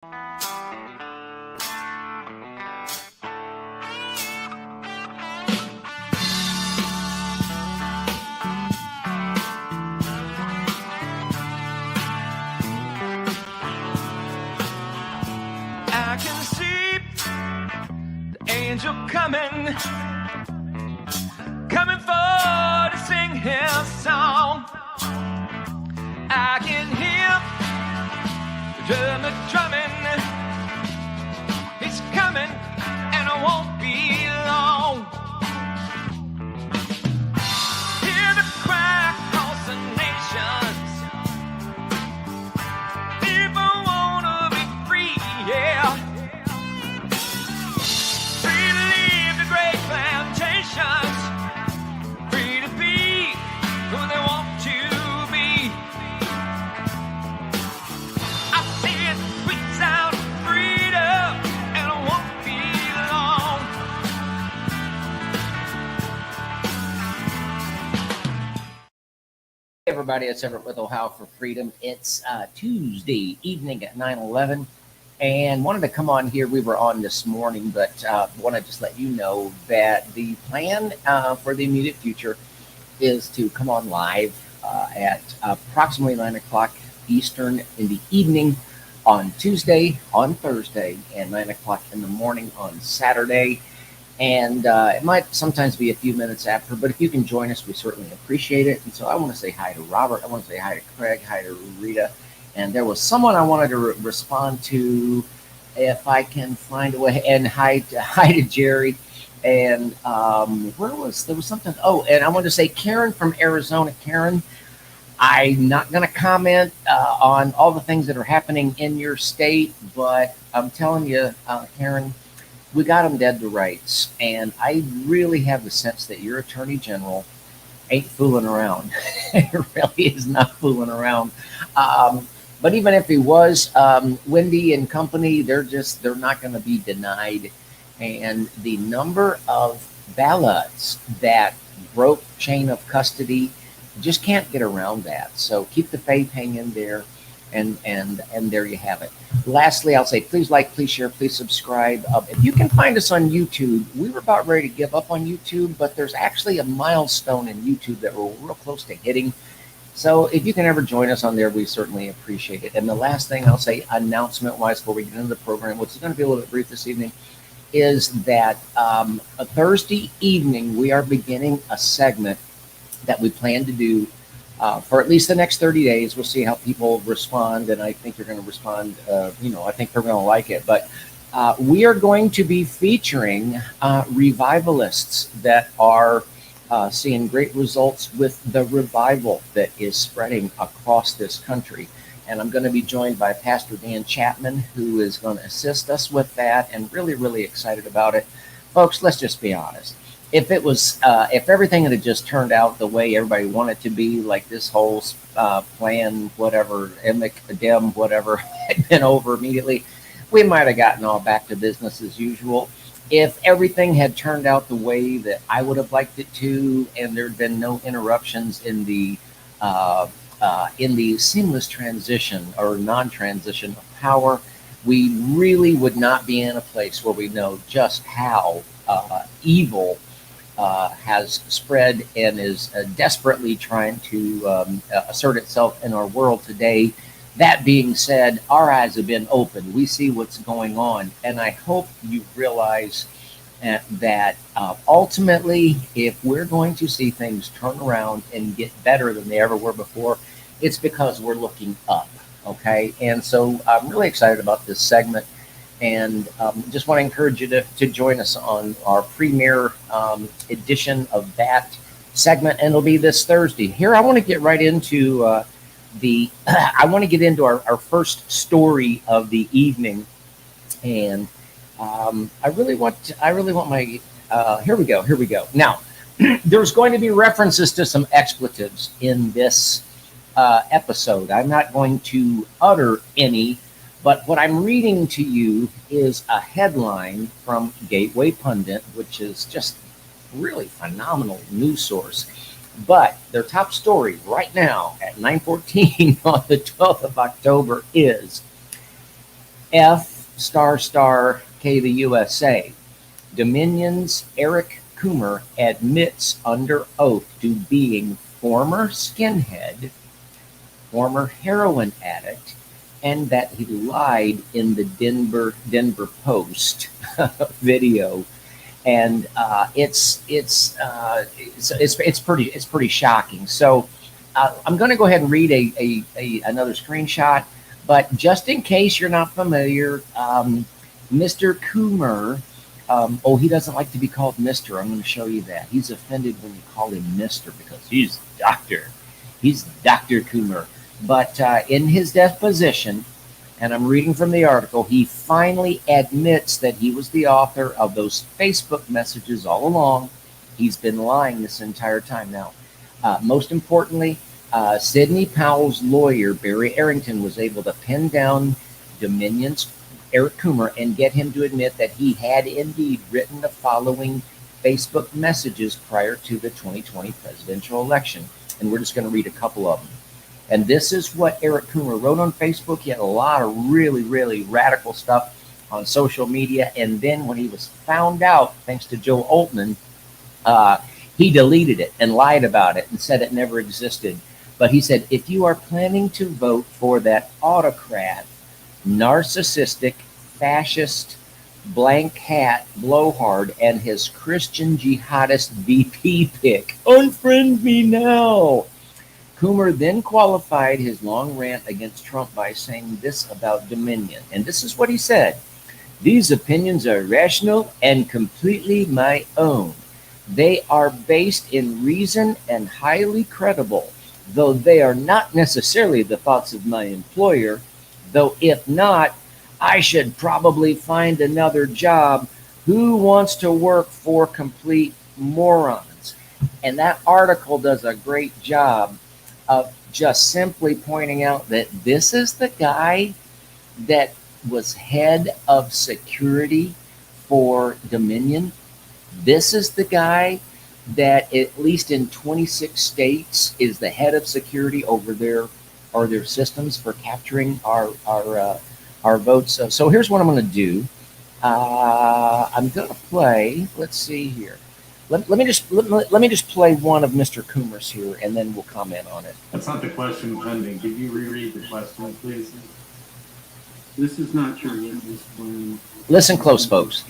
I can see the angel coming for to sing his song. I can hear the drummer drumming. He's coming, and it won't be long. Hear the cry across the nations. People wanna be free, yeah. Free to leave the great plantations. Free to be who they want to be. I see it tweets out freedom, and it won't be long. Hey everybody, it's Everett with Ohio for Freedom. It's Tuesday evening at 9:11, and wanted to come on here. We were on this morning, but want to just let you know that the plan for the immediate future is to come on live at approximately 9 o'clock Eastern in the evening on Tuesday, on Thursday, and 9 o'clock in the morning on Saturday. And it might sometimes be a few minutes after, but if you can join us, we certainly appreciate it. And so I want to say hi to Robert. I want to say hi to Craig, hi to Rita. And there was someone I wanted to respond to if I can find a way. And hi to Jerry. And there was something. Oh, and I want to say Karen from Arizona. Karen, I'm not going to comment on all the things that are happening in your state, but I'm telling you, Karen, we got them dead to rights. And I really have the sense that your attorney general ain't fooling around. It really is not fooling around. But even if he was, Wendy and company, they're not going to be denied. And the number of ballots that broke chain of custody, just can't get around that. So keep the faith, hang in there, and there you have it. Lastly, I'll say please like, please share, please subscribe. If you can find us on YouTube, we were about ready to give up on YouTube, but there's actually a milestone in YouTube that we're real close to hitting. So if you can ever join us on there, we certainly appreciate it. And the last thing I'll say, announcement-wise, before we get into the program, which is going to be a little bit brief this evening, is that a Thursday evening, we are beginning a segment that we plan to do for at least the next 30 days. We'll see how people respond, and I think they're going to respond. I think they're going to like it. But we are going to be featuring revivalists that are seeing great results with the revival that is spreading across this country. And I'm going to be joined by Pastor Dan Chapman, who is going to assist us with that, and really, really excited about it. Folks, let's just be honest. If everything had just turned out the way everybody wanted to be, like this whole plan, whatever, dem, whatever, had been over immediately, we might have gotten all back to business as usual. If everything had turned out the way that I would have liked it to, and there'd been no interruptions in the seamless transition or non-transition of power, we really would not be in a place where we know just how evil has spread and is desperately trying to assert itself in our world today. That being said, our eyes have been opened. We see what's going on. And I hope you realize that ultimately, if we're going to see things turn around and get better than they ever were before, it's because we're looking up. Okay. And so I'm really excited about this segment. And just want to encourage you to join us on our premiere edition of that segment. And it'll be this Thursday. Here, I want to get right into our first story of the evening. And I really want my, here we go. Now, there's going to be references to some expletives in this episode. I'm not going to utter any, but what I'm reading to you is a headline from Gateway Pundit, which is just really phenomenal news source. But their top story right now at 9:14 on the 12th of October is F star star K the USA. Dominion's Eric Coomer admits under oath to being former skinhead, former heroin addict, and that he lied in the Denver Post video. And it's pretty shocking. So I'm going to go ahead and read another screenshot. But just in case you're not familiar, Mr. Coomer, he doesn't like to be called Mister. I'm going to show you that. He's offended when you call him Mister because he's Doctor. He's Dr. Coomer. But in his deposition, and I'm reading from the article, he finally admits that he was the author of those Facebook messages all along. He's been lying this entire time. Now, most importantly, Sidney Powell's lawyer, Barry Arrington, was able to pin down Dominion's Eric Coomer and get him to admit that he had indeed written the following Facebook messages prior to the 2020 presidential election. And we're just going to read a couple of them. And this is what Eric Coomer wrote on Facebook. He had a lot of really, really radical stuff on social media. And then when he was found out, thanks to Joe Altman, he deleted it and lied about it and said it never existed. But he said, if you are planning to vote for that autocrat, narcissistic, fascist, blank hat blowhard and his Christian jihadist VP pick, unfriend me now. Coomer then qualified his long rant against Trump by saying this about Dominion. And this is what he said. These opinions are rational and completely my own. They are based in reason and highly credible, though they are not necessarily the thoughts of my employer, though if not, I should probably find another job. Who wants to work for complete morons? And that article does a great job of just simply pointing out that this is the guy that was head of security for Dominion. This is the guy that, at least in 26 states, is the head of security over their systems for capturing our votes. So here's what I'm going to do. I'm going to play. Let's see here. Let me just play one of Mr. Coomer's here, and then we'll comment on it. That's not the question pending. Could you reread the question, please? This is not your witness plan. Listen close, folks.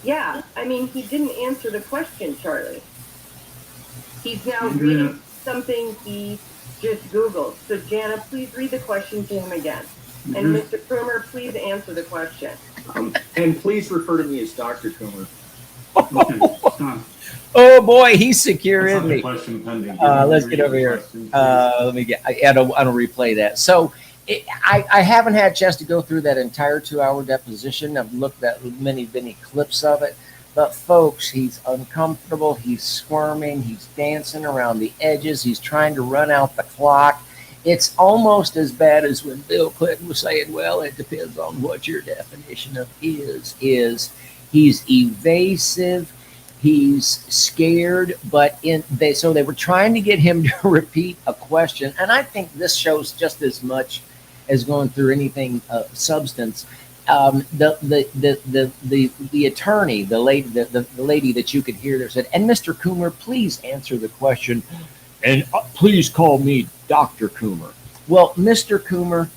Yeah, I mean, he didn't answer the question, Charlie. He's now reading something he just Googled. So, Jana, please read the question to him again. And Mr. Coomer, please answer the question. And please refer to me as Dr. Coomer. Okay, stop. Oh boy, he's secure, That's isn't not the he? question pending. Let's get over here. Let me get. I don't replay that. So I haven't had a chance to go through that entire 2-hour deposition. I've looked at many clips of it, but folks, he's uncomfortable. He's squirming. He's dancing around the edges. He's trying to run out the clock. It's almost as bad as when Bill Clinton was saying, "Well, it depends on what your definition of is." He's evasive. He's scared, but they were trying to get him to repeat a question, and I think this shows just as much as going through anything of substance. The attorney, the lady that you could hear there said, "And Mr. Coomer, please answer the question, and please call me Dr. Coomer." Well, Mr. Coomer,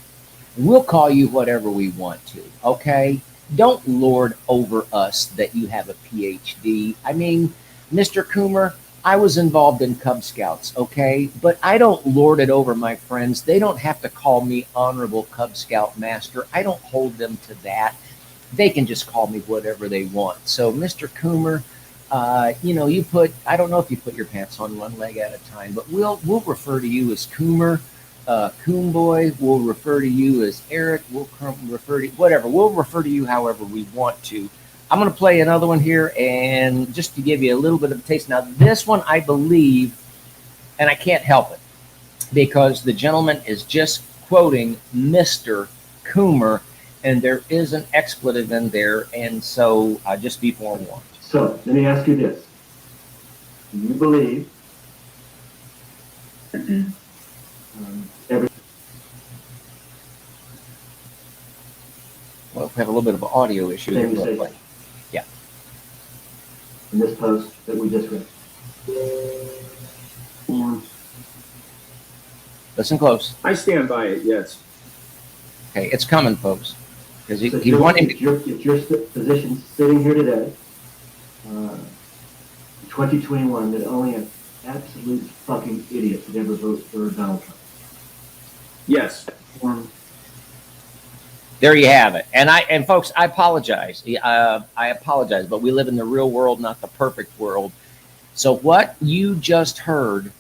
we'll call you whatever we want to, okay? Don't lord over us that you have a PhD. I mean, Mr. Coomer, I was involved in Cub Scouts, okay? But I don't lord it over my friends. They don't have to call me Honorable Cub Scout Master. I don't hold them to that. They can just call me whatever they want. So, Mr. Coomer, I don't know if you put your pants on one leg at a time, but we'll refer to you as Coomer. Coon Boy, we'll refer to you as Eric, we'll refer to whatever, we'll refer to you however we want to. I'm going to play another one here, and just to give you a little bit of a taste. Now, this one I believe, and I can't help it, because the gentleman is just quoting Mr. Coomer, and there is an expletive in there, and so just be forewarned. So, let me ask you this. Do you believe every Well, we have a little bit of an audio issue Can you here. say But yeah. in this post that we just read? Form. Listen close. I stand by it, yes. Okay, it's coming, folks. Because So he wanted if your position sitting here today, 2021, that only an absolute fucking idiot would ever vote for Donald Trump. Yes. Form. There you have it. And folks, I apologize. I apologize, but we live in the real world, not the perfect world. So what you just heard,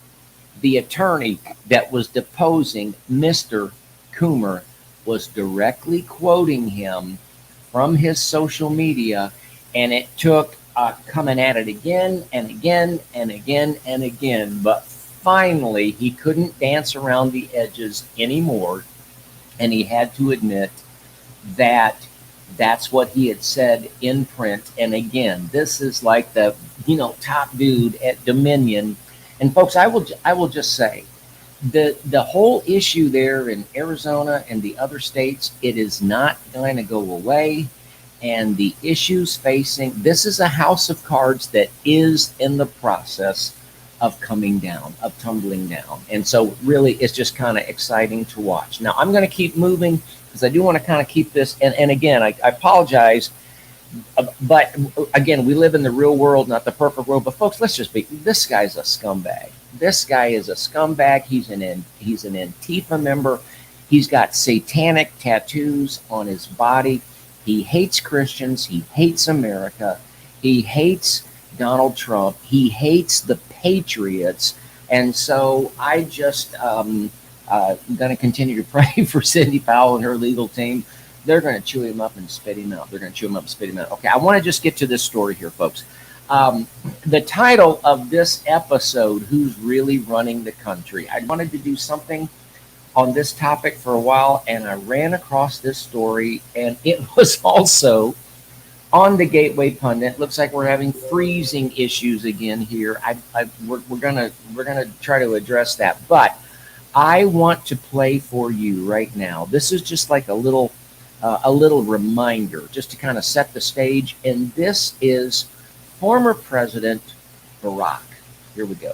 the attorney that was deposing Mr. Coomer was directly quoting him from his social media, and it took coming at it again and again and again and again. But finally, he couldn't dance around the edges anymore, and he had to admit that that's what he had said in print. And again, this is like the top dude at Dominion. And folks, I will just say the whole issue there in Arizona and the other states, it is not going to go away. And the issues facing this is a house of cards that is in the process of coming down, of tumbling down. And so really it's just kind of exciting to watch. Now I'm going to keep moving because I do want to kind of keep this. And again, I apologize. But again, we live in the real world, not the perfect world. But folks, let's just be, this guy's a scumbag. This guy is a scumbag. He's an Antifa member. He's got satanic tattoos on his body. He hates Christians. He hates America. He hates Donald Trump. He hates the Patriots. And so I just going to continue to pray for Cindy Powell and her legal team. They're going to chew him up and spit him out. They're going to chew him up and spit him out. Okay, I want to just get to this story here, folks. The title of this episode, Who's Really Running the Country? I wanted to do something on this topic for a while, and I ran across this story, and it was also on the Gateway Pundit. Looks like we're having freezing issues again here. We're gonna try to address that, but I want to play for you right now. This is just like a little reminder, just to kind of set the stage. And this is former President Barack. Here we go.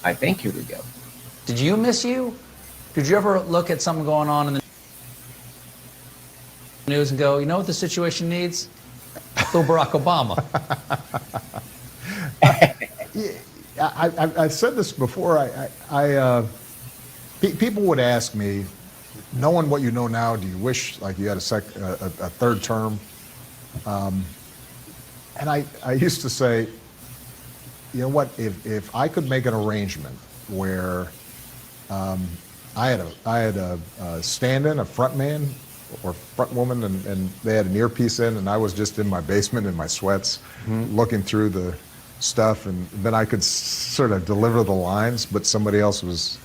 I think here we go. Did you miss you? Did you ever look at something going on in the news and go, you know what the situation needs? Little Barack Obama. I've said this before. People would ask me, knowing what you know now, do you wish like you had a third term? And I used to say, you know what? If I could make an arrangement where I had a stand-in, a front man or front woman, and they had an earpiece in, and I was just in my basement in my sweats, looking through the stuff, and then I could sort of deliver the lines, but somebody else was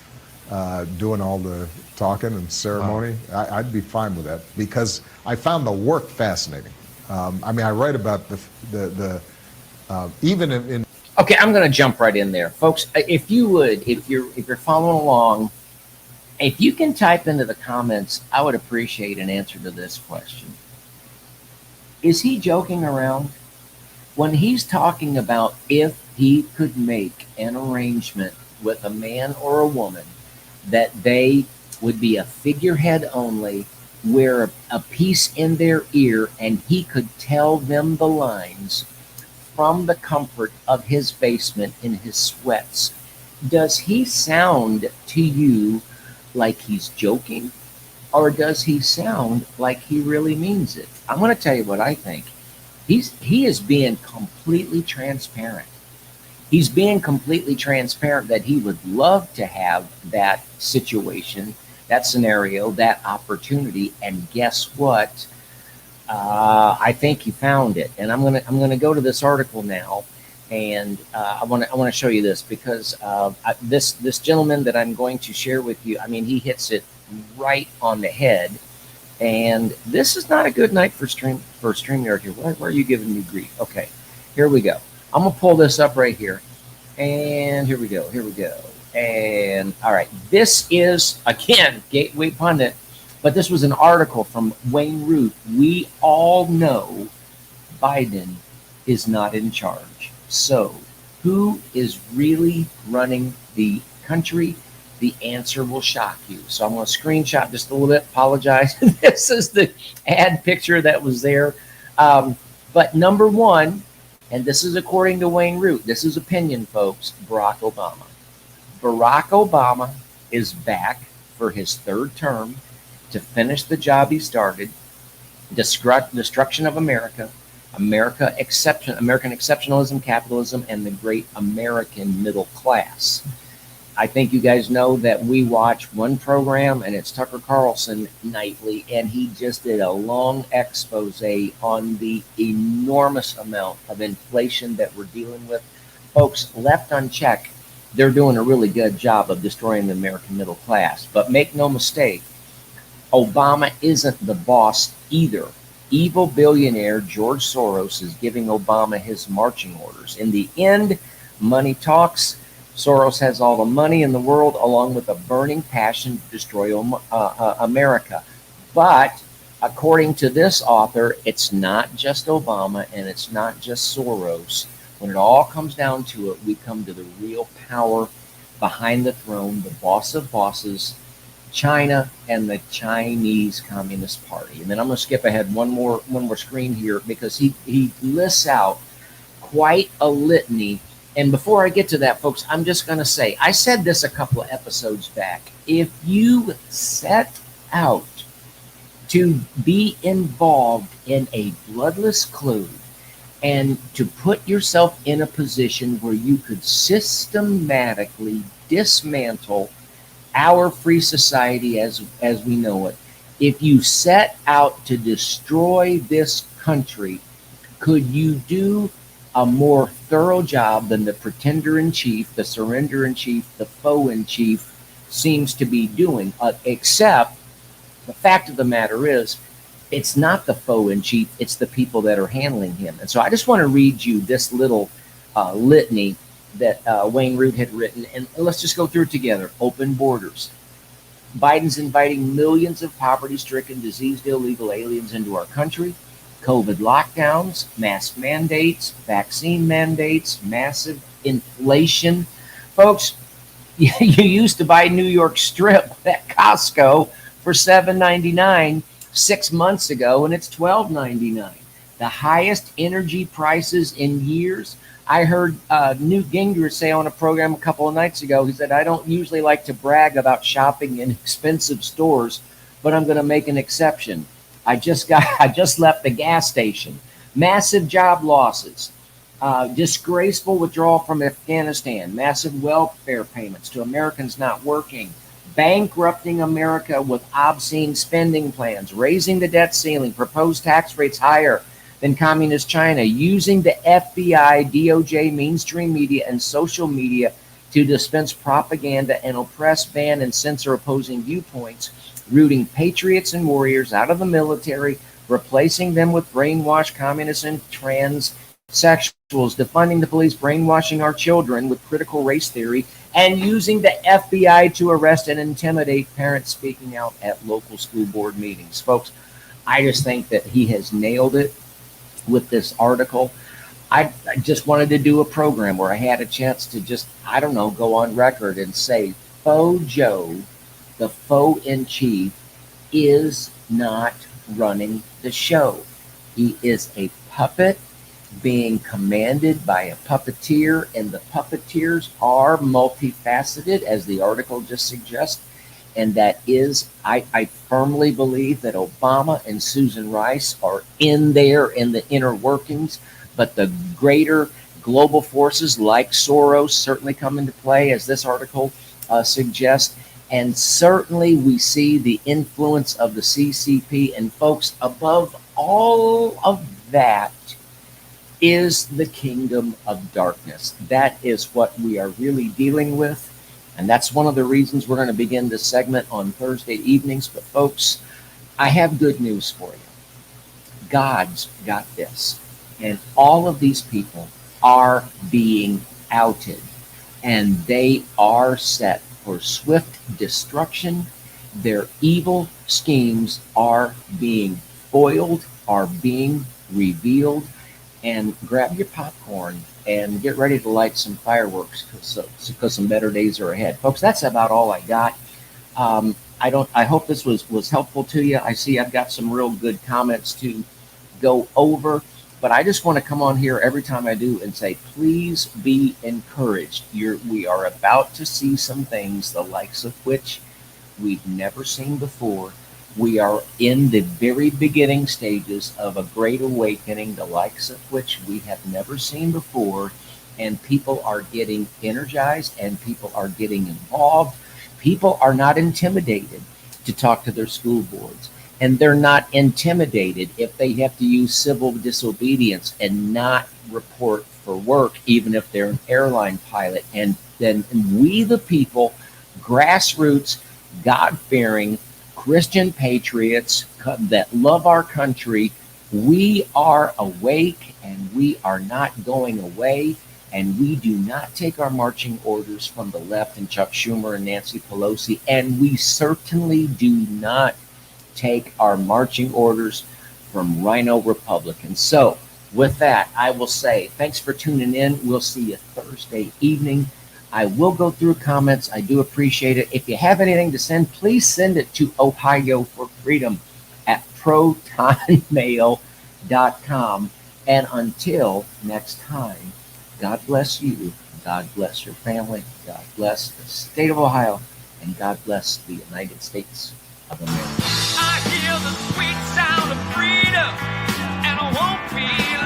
doing all the talking and ceremony. Wow. I'd be fine with that because I found the work fascinating. I mean, I write about the even in. Okay, I'm going to jump right in there, folks. If you would, if you're following along, if you can type into the comments, I would appreciate an answer to this question. Is he joking around when he's talking about if he could make an arrangement with a man or a woman that they would be a figurehead only, wear a piece in their ear, and he could tell them the lines from the comfort of his basement in his sweats? Does he sound to you like he's joking, or does he sound like he really means it? I'm going to tell you what I think. He is being completely transparent. He's being completely transparent that he would love to have that situation, that scenario, that opportunity. And guess what? I think he found it. And I'm gonna go to this article now, and I want to show you this because this gentleman that I'm going to share with you. I mean, he hits it right on the head. And this is not a good night for StreamYard here. Why are you giving me grief? Okay, here we go. I'm gonna pull this up right here, and here we go. And all right, this is again Gateway Pundit. But this was an article from Wayne Root. We all know Biden is not in charge. So, who is really running the country? The answer will shock you. So I'm going to screenshot just a little bit. Apologize. This is the ad picture that was there. But number one, and this is according to Wayne Root, this is opinion, folks, Barack Obama. Barack Obama is back for his third term to finish the job he started, destruction of America, American exceptionalism, capitalism, and the great American middle class. I think you guys know that we watch one program, and it's Tucker Carlson nightly, and he just did a long expose on the enormous amount of inflation that we're dealing with. Folks, left unchecked, they're doing a really good job of destroying the American middle class. But make no mistake, Obama isn't the boss either. Evil billionaire George Soros is giving Obama his marching orders. In the end, money talks. Soros has all the money in the world, along with a burning passion to destroy America. But according to this author, it's not just Obama and it's not just Soros. When it all comes down to it, we come to the real power behind the throne, the boss of bosses, China and the Chinese Communist Party. And then I'm going to skip ahead one more screen here, because he lists out quite a litany. And before I get to that, folks, I'm just going to say, I said this a couple of episodes back. If you set out to be involved in a bloodless coup and to put yourself in a position where you could systematically dismantle our free society as we know it, if you set out to destroy this country, could you do a more thorough job than the pretender-in-chief, the surrender-in-chief, the foe-in-chief seems to be doing? Except the fact of the matter is, it's not the foe-in-chief, it's the people that are handling him. And so I just want to read you this little litany that Wayne Root had written, and let's just go through it together. Open borders. Biden's inviting millions of poverty-stricken, diseased, illegal aliens into our country. COVID lockdowns, mask mandates, vaccine mandates, massive inflation. Folks, you used to buy New York strip at Costco for $7.99 6 months ago, and it's $12.99. The highest energy prices in years. I heard Newt Gingrich say on a program a couple of nights ago, he said, I don't usually like to brag about shopping in expensive stores, but I'm going to make an exception. I just left the gas station. Massive job losses, disgraceful withdrawal from Afghanistan, massive welfare payments to Americans not working, bankrupting America with obscene spending plans, raising the debt ceiling, proposed tax rates higher than communist China, using the FBI, DOJ, mainstream media, and social media to dispense propaganda and oppress, ban, and censor opposing viewpoints, rooting patriots and warriors out of the military, replacing them with brainwashed communists and transsexuals, defunding the police, brainwashing our children with critical race theory, and using the FBI to arrest and intimidate parents speaking out at local school board meetings. Folks, I just think that he has nailed it with this article. I just wanted to do a program where I had a chance to just, I don't know, go on record and say, Faux Joe, the foe-in-chief, is not running the show. He is a puppet being commanded by a puppeteer, and the puppeteers are multifaceted, as the article just suggests. And that is, I firmly believe that Obama and Susan Rice are in there in the inner workings, but the greater global forces like Soros certainly come into play, as this article suggests. And certainly we see the influence of the CCP. And folks, above all of that is the kingdom of darkness. That is what we are really dealing with. And that's one of the reasons we're going to begin this segment on Thursday evenings. But folks, I have good news for you. God's got this. And all of these people are being outed. And they are set for swift destruction. Their evil schemes are being foiled, are being revealed, and grab your popcorn and get ready to light some fireworks because some better days are ahead. Folks, that's about all I got. I hope this was helpful to you. I see I've got some real good comments to go over, but I just want to come on here every time I do and say, please be encouraged. We are about to see some things, the likes of which we've never seen before. We are in the very beginning stages of a great awakening, the likes of which we have never seen before, and people are getting energized and people are getting involved. People are not intimidated to talk to their school boards, and they're not intimidated if they have to use civil disobedience and not report for work, even if they're an airline pilot. And then we, the people, grassroots, God-fearing, Christian patriots that love our country, we are awake and we are not going away. And we do not take our marching orders from the left and Chuck Schumer and Nancy Pelosi. And we certainly do not take our marching orders from Rhino Republicans. So with that, I will say thanks for tuning in. We'll see you Thursday evening. I will go through comments. I do appreciate it. If you have anything to send, please send it to Ohio for Freedom at protonmail.com. And until next time, God bless you. God bless your family. God bless the state of Ohio. And God bless the United States of America. I hear the sweet sound of freedom, and I won't be